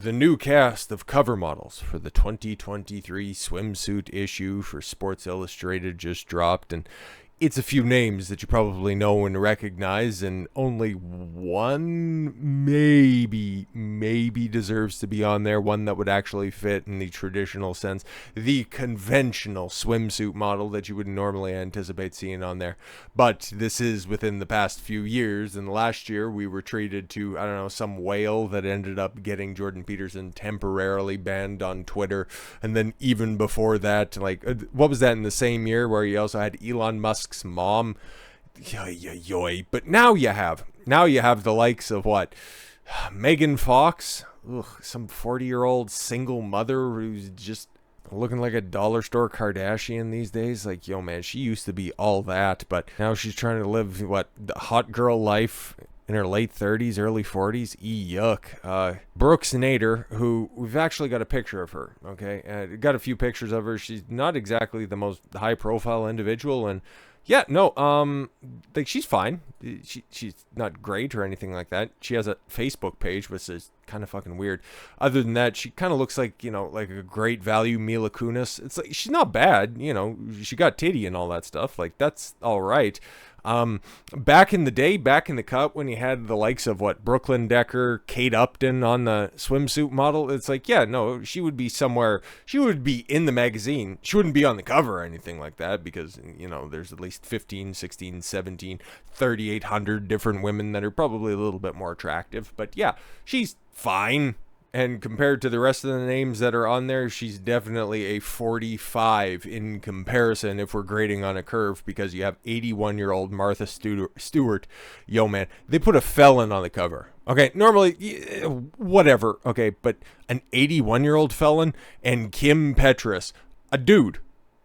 The new cast of cover models for the 2023 swimsuit issue for Sports Illustrated just dropped, and it's a few names that you probably know and recognize, and only one maybe deserves to be on there, one that would actually fit in the traditional sense, the conventional swimsuit model that you would normally anticipate seeing on there. But this is within the past few years, and last year we were treated to, I don't know, some whale that ended up getting Jordan Peterson temporarily banned on Twitter, and then even before that, like, what was that in the same year where you also had Elon Musk's mom? But now you have the likes of what, Megan Fox, some 40-year-old single mother who's just looking like a dollar store Kardashian these days. Like, yo man, she used to be all that, but now she's trying to live what, the hot girl life in her late 30s, early 40s. Yuck. Brooks Nader, who we've actually got a picture of her, okay? Got a few pictures of her. She's not exactly the most high-profile individual, and yeah, no, like, she's fine. She's not great or anything like that. She has a Facebook page, which is kind of fucking weird. Other than that, she kind of looks like, you know, like a great value Mila Kunis. It's like, she's not bad, you know, she got titty and all that stuff. Like, that's all right. Back in the day, back in the cut, when you had the likes of what, Brooklyn Decker, Kate Upton on the swimsuit model, it's like, yeah, no, she would be somewhere, she would be in the magazine. She wouldn't be on the cover or anything like that, because, you know, there's at least 15, 16, 17, 3,800 different women that are probably a little bit more attractive. But yeah, she's fine. And compared to the rest of the names that are on there, she's definitely a 45 in comparison if we're grading on a curve, because you have 81-year-old Martha Stewart. Yo, man, they put a felon on the cover. Okay, normally, whatever, okay, but an 81-year-old felon and Kim Petras, a dude.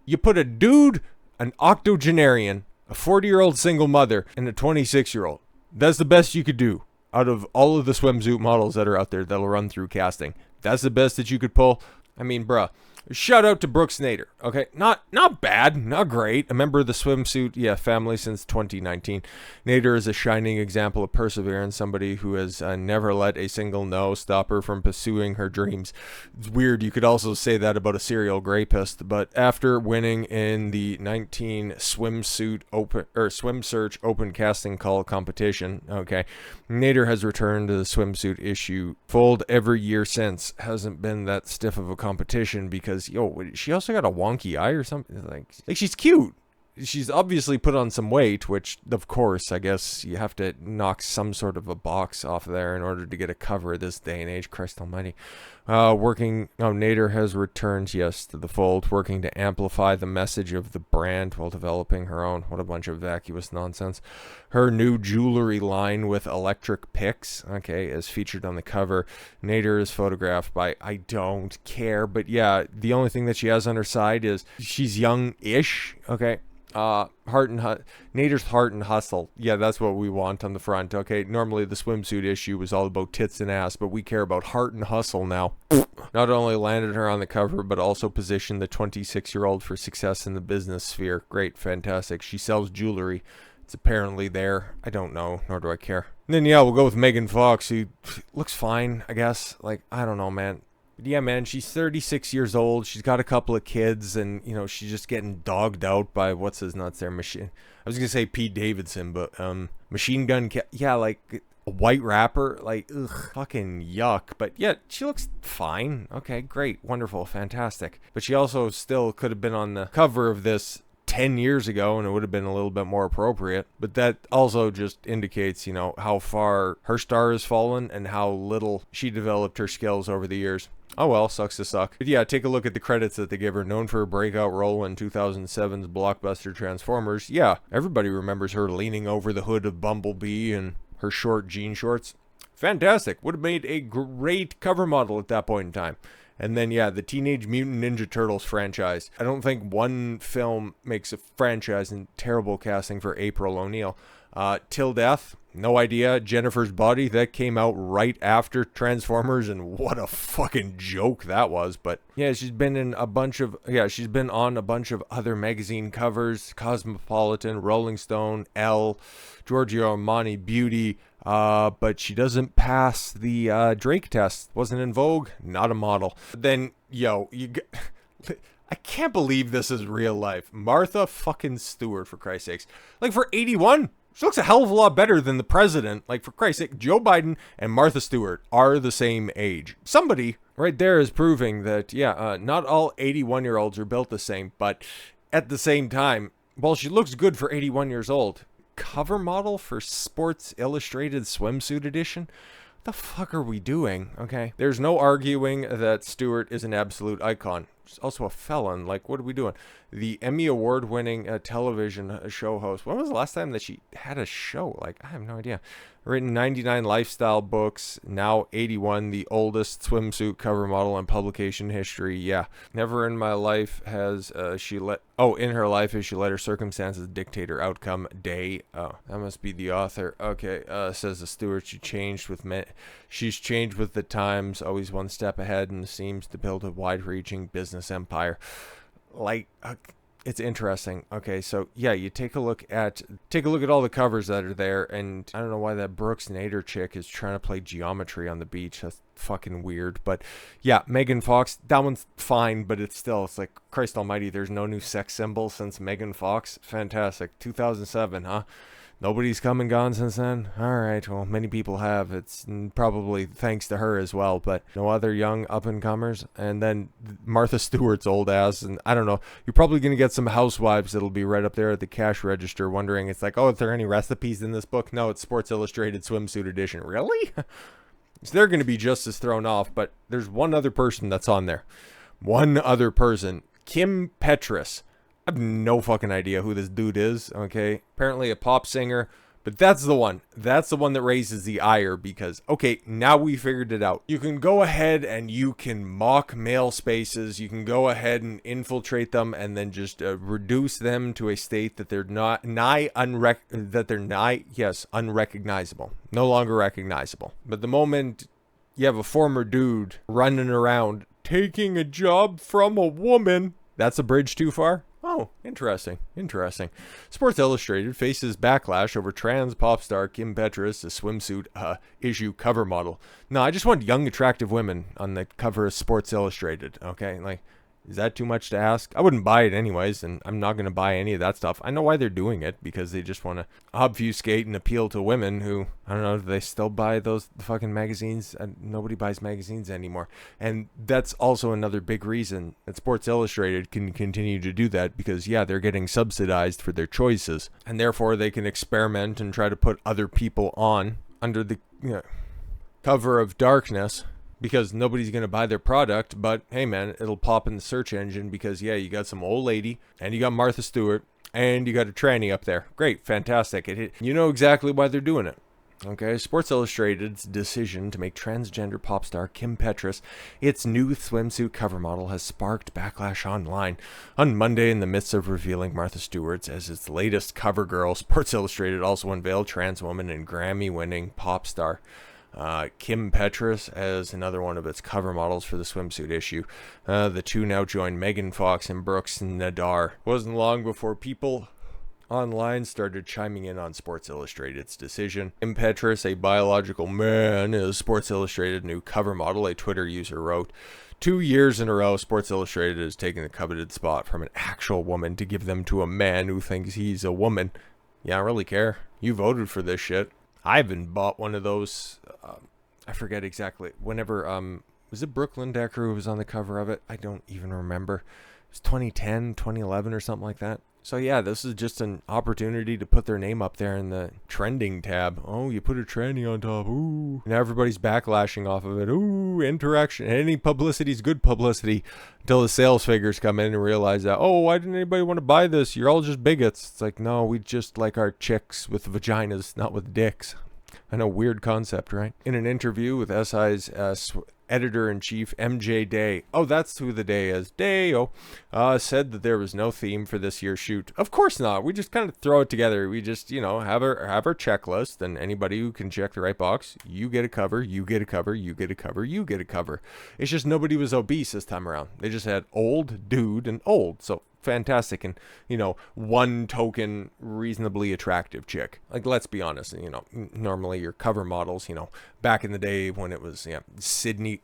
You put a dude, an octogenarian, a 40-year-old single mother, and a 26-year-old. That's the best you could do out of all of the swimsuit models that are out there that'll run through casting. That's the best that you could pull. I mean, bruh. Shout out to Brooks Nader. Okay, not bad, not great. A member of the swimsuit family since 2019. Nader is a shining example of perseverance. Somebody who has never let a single no stop her from pursuing her dreams. It's weird. You could also say that about a serial rapist. But after winning in the 19 Swim Search Open Casting Call competition, okay, Nader has returned to the swimsuit issue fold every year since. Hasn't been that stiff of a competition because, she also got a wonky eye or something. Like she's cute. She's obviously put on some weight, which, of course, I guess you have to knock some sort of a box off there in order to get a cover this day and age. Christ almighty. Nader has returned, yes, to the fold, working to amplify the message of the brand while developing her own. What a bunch of vacuous nonsense. Her new jewelry line with electric picks, okay, is featured on the cover. Nader is photographed by, I don't care, but yeah, the only thing that she has on her side is she's young-ish, okay. Nader's heart and hustle. Yeah, that's what we want on the front. Okay, normally the swimsuit issue was all about tits and ass, but we care about heart and hustle now. Not only landed her on the cover, but also positioned the 26-year-old for success in the business sphere. Great, fantastic. She sells jewelry. It's apparently there. I don't know, nor do I care. And then, yeah, we'll go with Megan Fox, who looks fine, I guess. Like, I don't know, man. But yeah, man, she's 36 years old. She's got a couple of kids, and, you know, she's just getting dogged out by, what's his nuts there? I was going to say Pete Davidson, but, Machine Gun like a white rapper. Like, ugh, fucking yuck. But yeah, she looks fine. Okay, great, wonderful, fantastic. But she also still could have been on the cover of this 10 years ago, and it would have been a little bit more appropriate. But that also just indicates, you know, how far her star has fallen and how little she developed her skills over the years. Oh well, sucks to suck. But yeah, take a look at the credits that they give her. Known for a breakout role in 2007's blockbuster Transformers. Yeah, everybody remembers her leaning over the hood of Bumblebee and her short jean shorts. Fantastic. Would have made a great cover model at that point in time. And then, yeah, the Teenage Mutant Ninja Turtles franchise. I don't think one film makes a franchise, and terrible casting for April O'Neil. Till Death, no idea. Jennifer's Body, that came out right after Transformers, and what a fucking joke that was. But yeah, she's been on a bunch of other magazine covers: Cosmopolitan, Rolling Stone, Elle, Giorgio Armani Beauty, but she doesn't pass the Drake test. Wasn't in vogue, not a model. Then, yo, I can't believe this is real life. Martha fucking Stewart, for Christ's sakes. Like, for 81, she looks a hell of a lot better than the president. Like, for Christ's sake, Joe Biden and Martha Stewart are the same age. Somebody right there is proving that, not all 81-year-olds are built the same, but at the same time, well, she looks good for 81 years old. Cover model for Sports Illustrated Swimsuit edition? The fuck are we doing? Okay. There's no arguing that Stewart is an absolute icon. She's also a felon. Like, what are we doing? The Emmy Award-winning television show host. When was the last time that she had a show? Like, I have no idea. Written 99 lifestyle books. Now 81, the oldest swimsuit cover model in publication history. Yeah. Never in my life has in her life has she let her circumstances dictate her outcome. Day. Oh, that must be the author. Okay. Says the Stewart. She's changed with the times, always one step ahead, and seems to build a wide-reaching business empire. Like, it's interesting. Okay, so yeah, you take a look at all the covers that are there, and I don't know why that Brooks Nader chick is trying to play geometry on the beach. That's fucking weird. But yeah, Megan Fox, that one's fine, but it's like, Christ almighty, there's no new sex symbol since Megan Fox. Fantastic. 2007, huh? Nobody's come and gone since then? Alright, well, many people have. It's probably thanks to her as well, but no other young up-and-comers. And then Martha Stewart's old ass, and I don't know, you're probably going to get some housewives that'll be right up there at the cash register wondering, it's like, oh, is there any recipes in this book? No, it's Sports Illustrated Swimsuit Edition. Really? So they're going to be just as thrown off, but there's one other person that's on there. One other person. Kim Petras. I have no fucking idea who this dude is, okay? Apparently a pop singer, but that's the one. That's the one that raises the ire because, okay, now we figured it out. You can go ahead and you can mock male spaces. You can go ahead and infiltrate them and then just reduce them to a state that they're unrecognizable. No longer recognizable. But the moment you have a former dude running around taking a job from a woman, that's a bridge too far. Oh, interesting. Sports Illustrated faces backlash over trans pop star Kim Petras, a swimsuit issue cover model. No, I just want young, attractive women on the cover of Sports Illustrated, okay? Like, is that too much to ask? I wouldn't buy it anyways, and I'm not going to buy any of that stuff. I know why they're doing it, because they just want to obfuscate and appeal to women who, I don't know, do they still buy those fucking magazines? Nobody buys magazines anymore. And that's also another big reason that Sports Illustrated can continue to do that, because, yeah, they're getting subsidized for their choices, and therefore they can experiment and try to put other people on under the cover of darkness. Because nobody's going to buy their product, but hey man, it'll pop in the search engine because yeah, you got some old lady, and you got Martha Stewart, and you got a tranny up there. Great, fantastic. You know exactly why they're doing it. Okay, Sports Illustrated's decision to make transgender pop star Kim Petras its new swimsuit cover model has sparked backlash online. On Monday, in the midst of revealing Martha Stewart's as its latest cover girl, Sports Illustrated also unveiled trans woman and Grammy-winning pop star Kim Petras as another one of its cover models for the swimsuit issue. The two now join Megan Fox and Brooks Nader. It wasn't long before people online started chiming in on Sports Illustrated's decision. Kim Petras, a biological man, is Sports Illustrated new cover model, a Twitter user wrote. 2 years in a row, Sports Illustrated has taken the coveted spot from an actual woman to give them to a man who thinks he's a woman. Yeah, I don't really care. You voted for this shit. I haven't bought one of those. I forget exactly. Whenever, was it Brooklyn Decker who was on the cover of it? I don't even remember. It was 2010, 2011 or something like that. So yeah, this is just an opportunity to put their name up there in the trending tab. Oh, you put a trending on top. Ooh. Now everybody's backlashing off of it. Ooh, interaction. Any publicity is good publicity until the sales figures come in and realize that, oh, why didn't anybody want to buy this? You're all just bigots. It's like, no, we just like our chicks with vaginas, not with dicks. I know, weird concept, right? In an interview with SI's editor-in-chief, MJ Day, oh, that's who the Day is, Day-o, said that there was no theme for this year's shoot. Of course not. We just kind of throw it together. We just, have our checklist, and anybody who can check the right box, you get a cover, you get a cover, you get a cover, you get a cover. It's just nobody was obese this time around. They just had old, dude, and old. So fantastic. And, one token reasonably attractive chick. Like, let's be honest, normally your cover models, back in the day when it was Cindy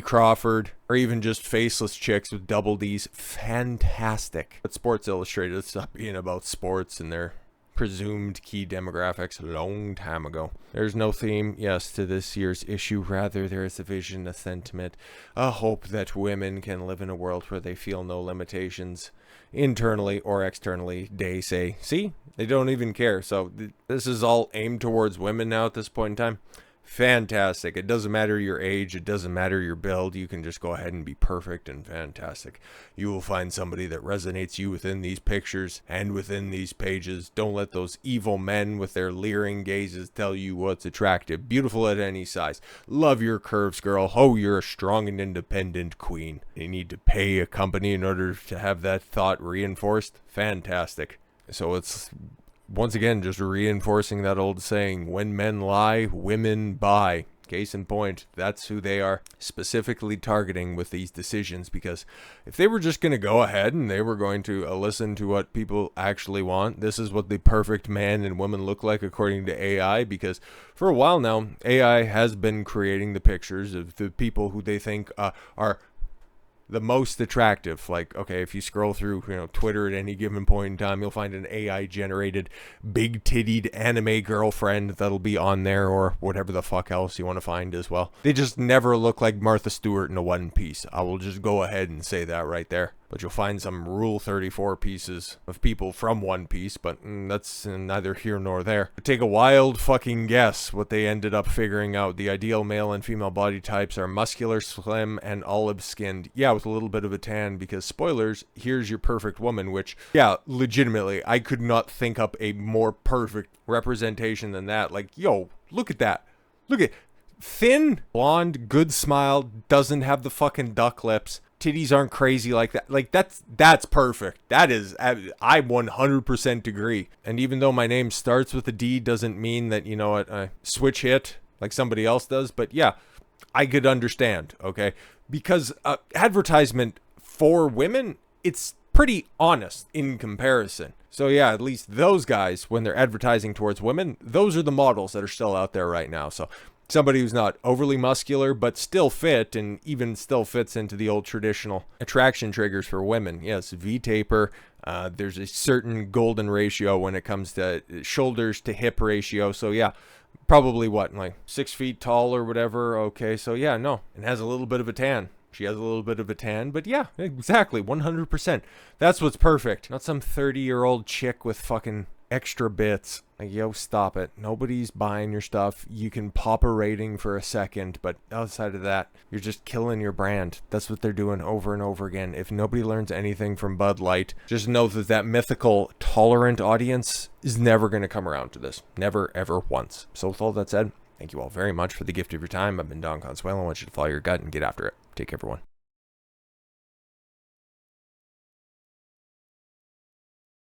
Crawford, or even just faceless chicks with double D's, fantastic. But Sports Illustrated stopped being about sports and their presumed key demographics a long time ago. There's no theme, yes, to this year's issue. Rather, there is a vision, a sentiment, a hope that women can live in a world where they feel no limitations, internally or externally. They say, see, they don't even care. So this is all aimed towards women now at this point in time. Fantastic. It doesn't matter your age. It doesn't matter your build. You can just go ahead and be perfect and fantastic. You will find somebody that resonates you within these pictures and within these pages. Don't let those evil men with their leering gazes tell you what's attractive. Beautiful at any size. Love your curves, girl. Oh, you're a strong and independent queen. You need to pay a company in order to have that thought reinforced. Fantastic. So it's once again just reinforcing that old saying, when men lie, women buy. Case in point, that's who they are specifically targeting with these decisions, because if they were just going to go ahead and they were going to listen to what people actually want, this is what the perfect man and woman look like according to AI, because for a while now, AI has been creating the pictures of the people who they think are the most attractive. Like, okay, if you scroll through, Twitter at any given point in time, you'll find an AI generated big tittied anime girlfriend that'll be on there, or whatever the fuck else you want to find as well. They just never look like Martha Stewart in a one piece. I will just go ahead and say that right there. But you'll find some Rule 34 pieces of people from One Piece, but that's neither here nor there. Take a wild fucking guess what they ended up figuring out. The ideal male and female body types are muscular, slim, and olive-skinned. Yeah, with a little bit of a tan, because spoilers, here's your perfect woman, which, yeah, legitimately, I could not think up a more perfect representation than that. Like, yo, look at that. Look at thin, blonde, good smile, doesn't have the fucking duck lips. Titties aren't crazy like that. Like, that's perfect. That is, I 100% agree. And even though my name starts with a D, doesn't mean that, I switch hit like somebody else does. But yeah, I could understand, okay? Because advertisement for women, it's pretty honest in comparison. So yeah, at least those guys, when they're advertising towards women, those are the models that are still out there right now. So somebody who's not overly muscular, but still fit, and even still fits into the old traditional attraction triggers for women. Yes, V-taper. There's a certain golden ratio when it comes to shoulders to hip ratio. So yeah, probably like 6 feet tall or whatever. Okay, so yeah, no. And has a little bit of a tan. She has a little bit of a tan, but yeah, exactly, 100%. That's what's perfect. Not some 30-year-old chick with fucking extra bits. Like, yo, stop it. Nobody's buying your stuff. You can pop a rating for a second, but outside of that, you're just killing your brand. That's what they're doing over and over again. If nobody learns anything from Bud Light, just know that that mythical, tolerant audience is never going to come around to this. Never, ever once. So with all that said, thank you all very much for the gift of your time. I've been Don Consuelo. I want you to follow your gut and get after it. Take care, everyone.